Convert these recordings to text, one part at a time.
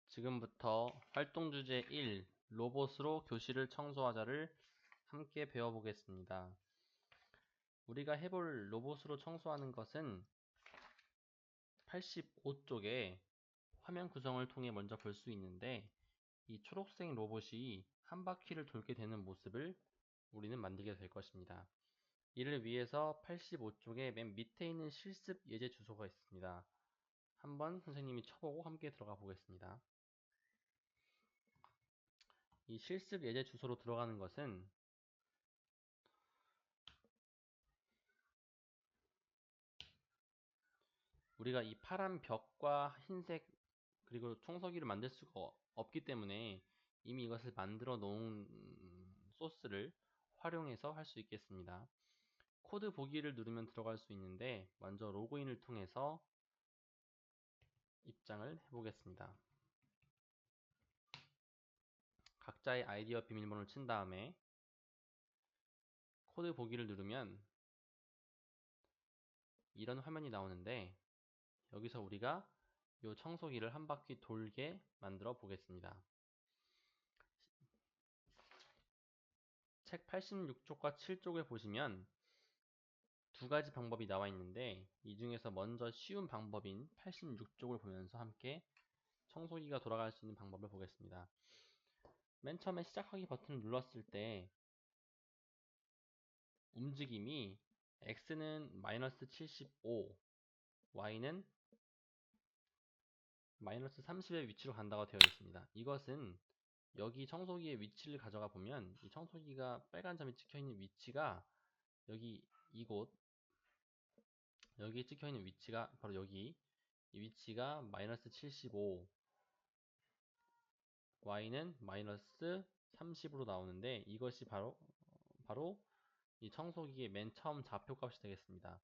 지금부터 활동 주제 1, 로봇으로 교실을 청소하자를 함께 배워보겠습니다. 우리가 해볼 로봇으로 청소하는 것은 85쪽에 화면 구성을 통해 먼저 볼 수 있는데, 이 초록색 로봇이 한 바퀴를 돌게 되는 모습을 우리는 만들게 될 것입니다. 이를 위해서 85쪽에 맨 밑에 있는 실습 예제 주소가 있습니다. 한번 선생님이 쳐보고 함께 들어가 보겠습니다. 이 실습 예제 주소로 들어가는 것은 우리가 이 파란 벽과 흰색 그리고 청소기를 만들 수가 없기 때문에 이미 이것을 만들어 놓은 소스를 활용해서 할 수 있겠습니다. 코드 보기를 누르면 들어갈 수 있는데, 먼저 로그인을 통해서 입장을 해보겠습니다. 각자의 아이디와 비밀번호를 친 다음에 코드 보기를 누르면 이런 화면이 나오는데, 여기서 우리가 이 청소기를 한 바퀴 돌게 만들어 보겠습니다. 책 86쪽과 7쪽에 보시면 두 가지 방법이 나와 있는데, 이 중에서 먼저 쉬운 방법인 86쪽을 보면서 함께 청소기가 돌아갈 수 있는 방법을 보겠습니다. 맨 처음에 시작하기 버튼을 눌렀을 때 움직임이 X는 마이너스 75, Y는 마이너스 30의 위치로 간다고 되어 있습니다. 이것은 여기 청소기의 위치를 가져가 보면 이 청소기가 빨간 점이 찍혀있는 위치가 여기 이곳, 여기 찍혀있는 위치가 바로 여기, 이 위치가 마이너스 75, Y는 마이너스 30으로 나오는데, 이것이 바로 이 청소기의 맨 처음 좌표값이 되겠습니다.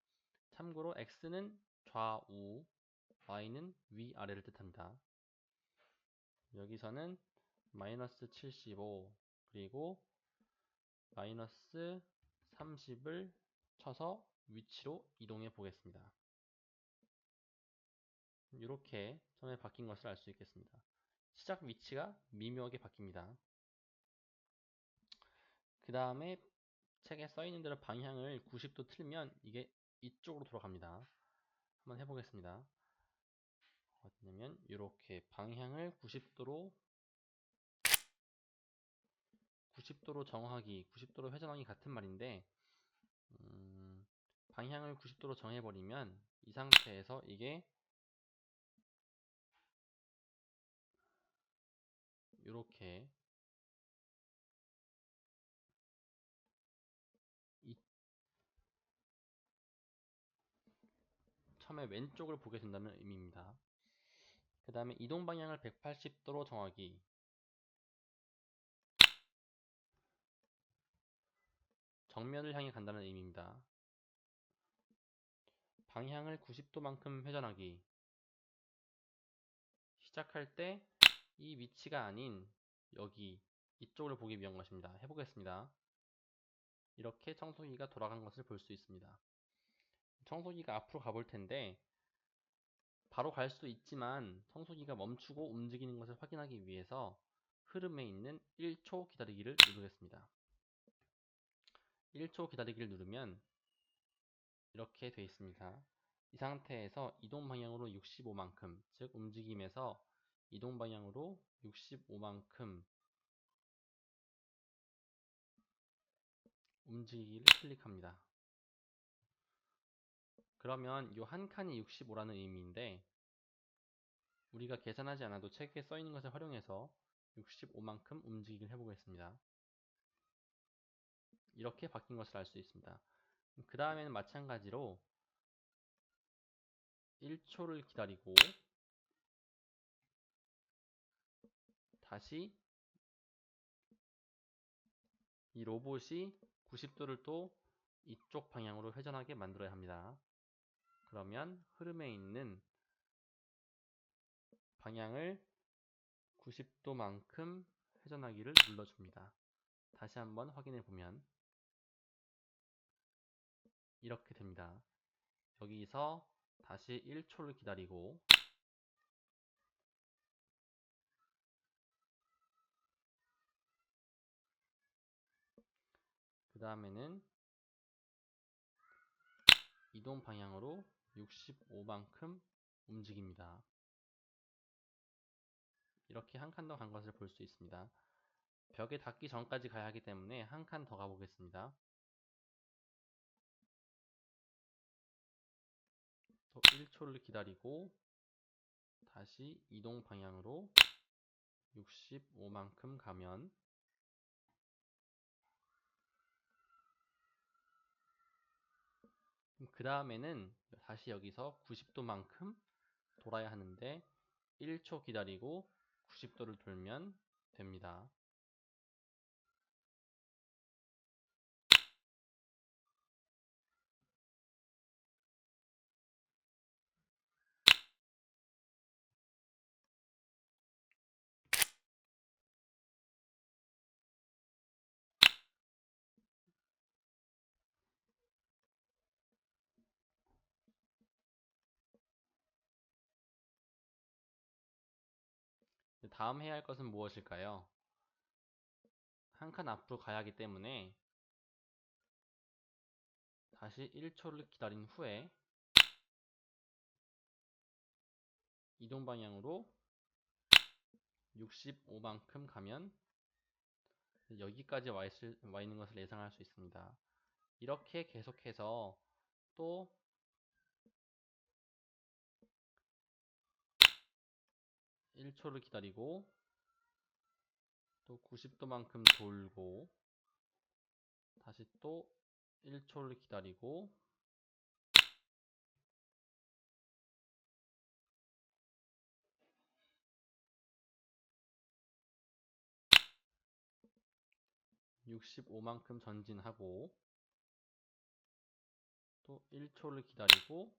참고로 X는 좌우, Y는 위아래를 뜻합니다. 여기서는 마이너스 75 그리고 마이너스 30을 쳐서 위치로 이동해 보겠습니다. 이렇게 처음에 바뀐 것을 알 수 있겠습니다. 시작 위치가 미묘하게 바뀝니다. 그 다음에 책에 써있는 대로 방향을 90도 틀면 이게 이쪽으로 돌아갑니다. 한번 해보겠습니다. 어디냐면 이렇게 방향을 90도로 정하기, 90도로 회전하기 같은 말인데, 방향을 90도로 정해버리면 이 상태에서 이게 이렇게 처음에 왼쪽을 보게 된다는 의미입니다. 그 다음에 이동 방향을 180도로 정하기, 정면을 향해 간다는 의미입니다. 방향을 90도만큼 회전하기, 시작할 때 이 위치가 아닌 여기 이쪽을 보기 위한 것입니다. 해보겠습니다. 이렇게 청소기가 돌아간 것을 볼 수 있습니다. 청소기가 앞으로 가볼 텐데 바로 갈 수도 있지만 청소기가 멈추고 움직이는 것을 확인하기 위해서 흐름에 있는 1초 기다리기를 누르겠습니다. 1초 기다리기를 누르면 이렇게 되어 있습니다. 이 상태에서 이동 방향으로 65만큼, 즉 움직임에서 이동 방향으로 65만큼 움직이기를 클릭합니다. 그러면 이 한 칸이 65라는 의미인데, 우리가 계산하지 않아도 책에 써있는 것을 활용해서 65만큼 움직이기를 해보겠습니다. 이렇게 바뀐 것을 알 수 있습니다. 그 다음에는 마찬가지로 1초를 기다리고 다시 이 로봇이 90도를 또 이쪽 방향으로 회전하게 만들어야 합니다. 그러면 흐름에 있는 방향을 90도만큼 회전하기를 눌러줍니다. 다시 한번 확인해 보면 이렇게 됩니다. 여기서 다시 1초를 기다리고 다음에는 이동 방향으로 65만큼 움직입니다. 이렇게 한 칸 더 간 것을 볼 수 있습니다. 벽에 닿기 전까지 가야 하기 때문에 한 칸 더 가보겠습니다. 또 1초를 기다리고 다시 이동 방향으로 65만큼 가면 그 다음에는 다시 여기서 90도만큼 돌아야 하는데 1초 기다리고 90도를 돌면 됩니다. 다음 해야 할 것은 무엇일까요? 한 칸 앞으로 가야 하기 때문에 다시 1초를 기다린 후에 이동 방향으로 65만큼 가면 여기까지 와 있는 것을 예상할 수 있습니다. 이렇게 계속해서 또 1초를 기다리고 또 90도만큼 돌고 다시 또 1초를 기다리고 65만큼 전진하고 또 1초를 기다리고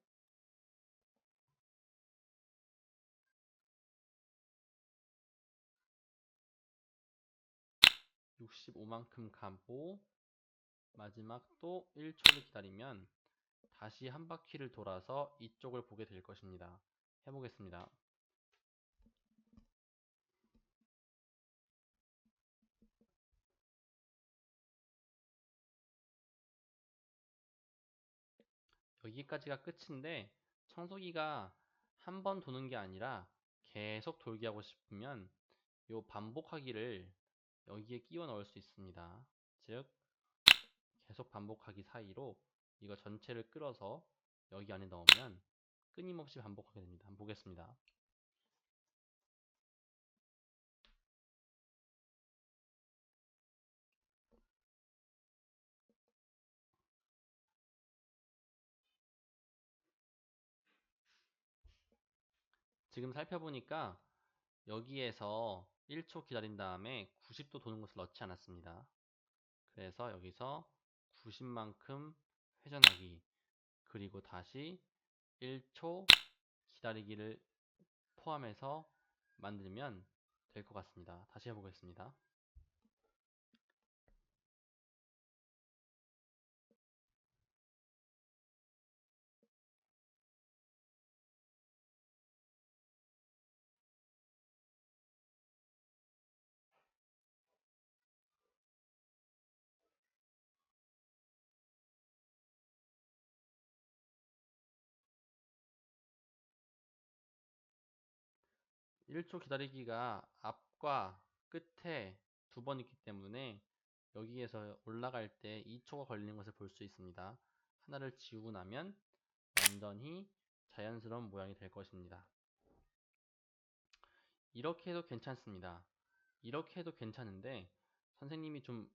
65만큼 가고 마지막 또 1초를 기다리면 다시 한 바퀴를 돌아서 이쪽을 보게 될 것입니다. 해보겠습니다. 여기까지가 끝인데 청소기가 한 번 도는 게 아니라 계속 돌게 하고 싶으면 요 반복하기를 여기에 끼워 넣을 수 있습니다. 즉 계속 반복하기 사이로 이거 전체를 끌어서 여기 안에 넣으면 끊임없이 반복하게 됩니다. 한번 보겠습니다. 지금 살펴보니까 여기에서 1초 기다린 다음에 90도 도는 것을 넣지 않았습니다. 그래서 여기서 90만큼 회전하기 그리고 다시 1초 기다리기를 포함해서 만들면 될 것 같습니다. 다시 해보겠습니다. (1초) 기다리기가 앞과 끝에 두 번 있기 때문에 여기에서 올라갈 때 2초가 걸리는 것을 볼 수 있습니다. 하나를 지우고 나면 완전히 자연스러운 모양이 될 것입니다. 이렇게 해도 괜찮습니다. 이렇게 해도 괜찮은데 선생님이 좀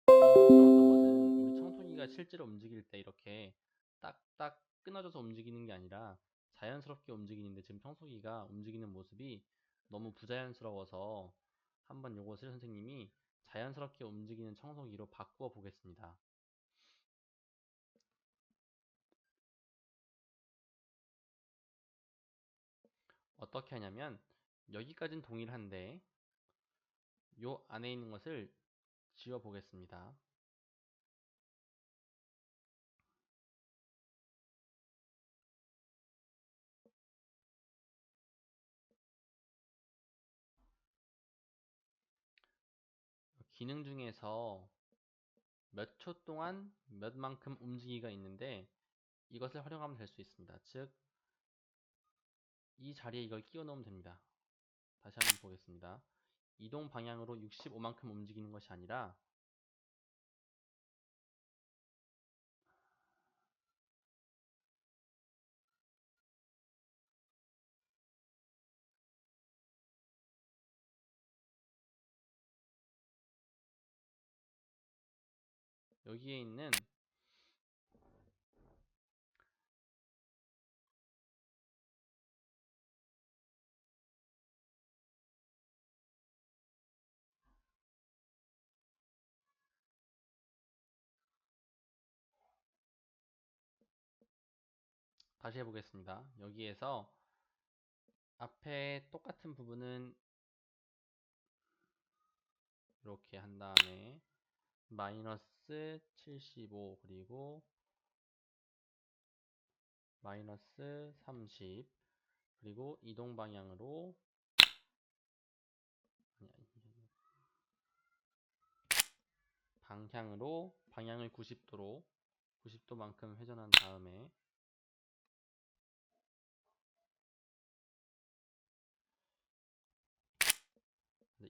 의문스러웠던 것은 우리 청소기가 실제로 움직일 때 이렇게 딱딱 끊어져서 움직이는 게 아니라 자연스럽게 움직이는데 지금 청소기가 움직이는 모습이 너무 부자연스러워서 한번 요것을 선생님이 자연스럽게 움직이는 청소기로 바꾸어 보겠습니다. 어떻게 하냐면 여기까지는 동일한데 요 안에 있는 것을 지워 보겠습니다. 기능 중에서 몇 초 동안 몇 만큼 움직이기가 있는데 이것을 활용하면 될 수 있습니다. 즉, 이 자리에 이걸 끼워 넣으면 됩니다. 다시 한번 보겠습니다. 이동 방향으로 65만큼 움직이는 것이 아니라 여기에 있는 다시 해보겠습니다. 여기에서 앞에 똑같은 부분은 이렇게 한 다음에 마이너스 75 그리고 마이너스 30 그리고 이동 방향으로 방향을 90도만큼 회전한 다음에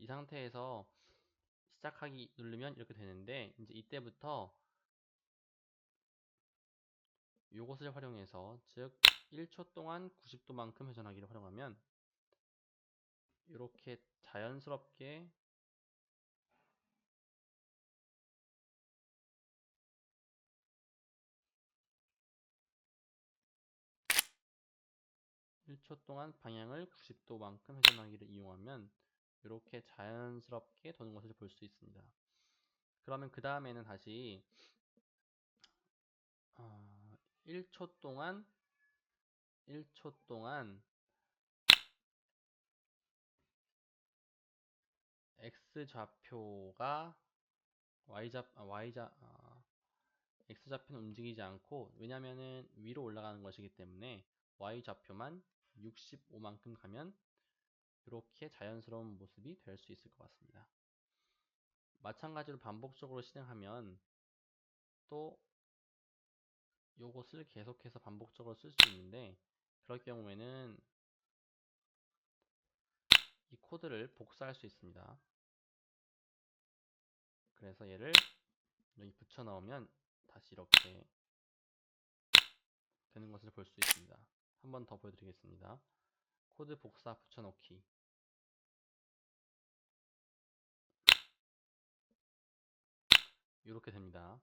이 상태에서 시작하기 누르면 이렇게 되는데, 이제 이때부터 요것을 활용해서, 즉 1초 동안 90도만큼 회전하기를 활용하면 이렇게 자연스럽게 1초 동안 방향을 90도만큼 회전하기를 이용하면 이렇게 자연스럽게 도는 것을 볼 수 있습니다. 그러면 그 다음에는 다시 1초 동안 X좌표가 X좌표는 움직이지 않고, 왜냐면은 위로 올라가는 것이기 때문에 Y좌표만 65만큼 가면 이렇게 자연스러운 모습이 될 수 있을 것 같습니다. 마찬가지로 반복적으로 실행하면 또 요것을 계속해서 반복적으로 쓸 수 있는데, 그럴 경우에는 이 코드를 복사할 수 있습니다. 그래서 얘를 여기 붙여 넣으면 다시 이렇게 되는 것을 볼 수 있습니다. 한 번 더 보여드리겠습니다. 코드 복사 붙여넣기. 이렇게 됩니다.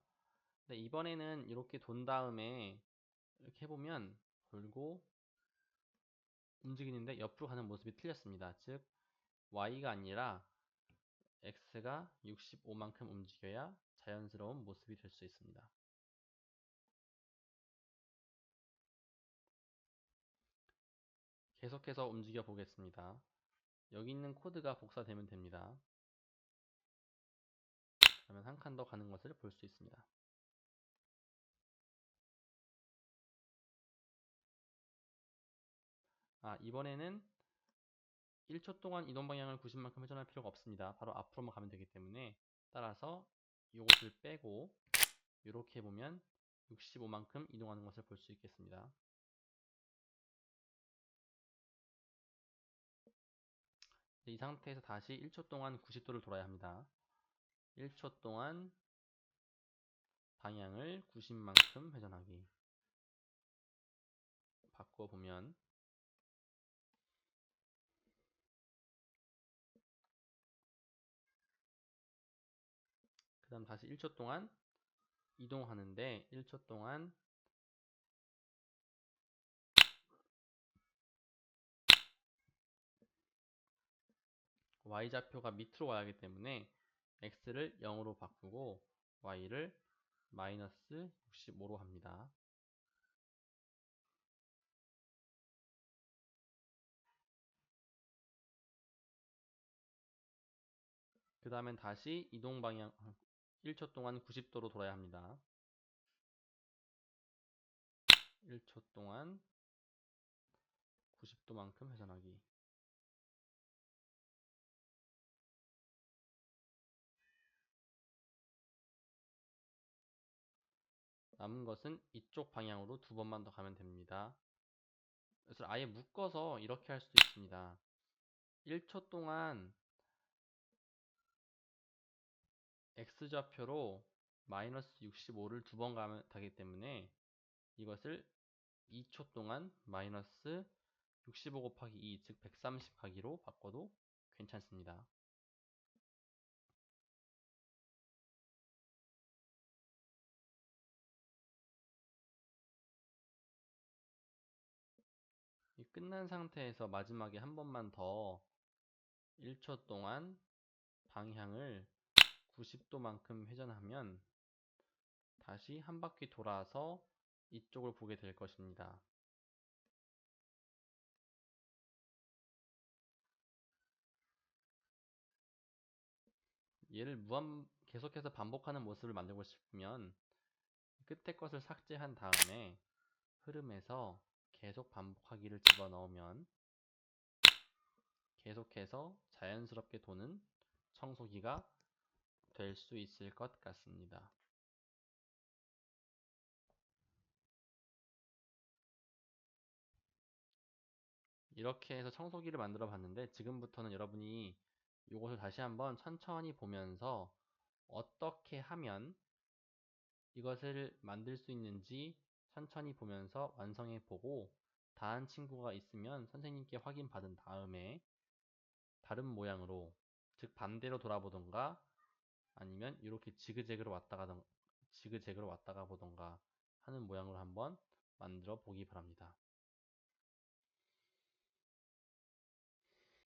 근데 이번에는 이렇게 돈 다음에 이렇게 해보면 돌고 움직이는데 옆으로 가는 모습이 틀렸습니다. 즉 Y가 아니라 X가 65만큼 움직여야 자연스러운 모습이 될 수 있습니다. 계속해서 움직여 보겠습니다. 여기 있는 코드가 복사되면 됩니다. 그러면 한 칸 더 가는 것을 볼 수 있습니다. 이번에는 1초 동안 이동 방향을 90만큼 회전할 필요가 없습니다. 바로 앞으로만 가면 되기 때문에, 따라서 이것을 빼고 이렇게 해보면 65만큼 이동하는 것을 볼 수 있겠습니다. 이 상태에서 다시 1초 동안 90도를 돌아야 합니다. 1초 동안 방향을 90만큼 회전하기. 바꿔보면 그 다음 다시 1초 동안 이동하는데, 1초 동안 Y좌표가 밑으로 와야 하기 때문에 X를 0으로 바꾸고 Y를 마이너스 65로 합니다. 그 다음엔 다시 이동 방향 1초 동안 90도로 돌아야 합니다. 1초 동안 90도만큼 회전하기. 남은 것은 이쪽 방향으로 두 번만 더 가면 됩니다. 그래서 아예 묶어서 이렇게 할 수도 있습니다. 1초 동안 x좌표로 마이너스 65를 두 번 가면 되기 때문에 이것을 2초 동안 마이너스 65 곱하기 2, 즉 130 가기로 바꿔도 괜찮습니다. 이 끝난 상태에서 마지막에 한 번만 더 1초 동안 방향을 90도만큼 회전하면 다시 한 바퀴 돌아서 이쪽을 보게 될 것입니다. 얘를 계속해서 반복하는 모습을 만들고 싶으면 끝에 것을 삭제한 다음에 흐름에서 계속 반복하기를 집어넣으면 계속해서 자연스럽게 도는 청소기가 될 수 있을 것 같습니다. 이렇게 해서 청소기를 만들어 봤는데 지금부터는 여러분이 이것을 다시 한번 천천히 보면서 어떻게 하면 이것을 만들 수 있는지 천천히 보면서 완성해 보고 다 한 친구가 있으면 선생님께 확인 받은 다음에 다른 모양으로, 즉 반대로 돌아보던가 아니면 이렇게 지그재그로 왔다가 보던가 하는 모양으로 한번 만들어 보기 바랍니다.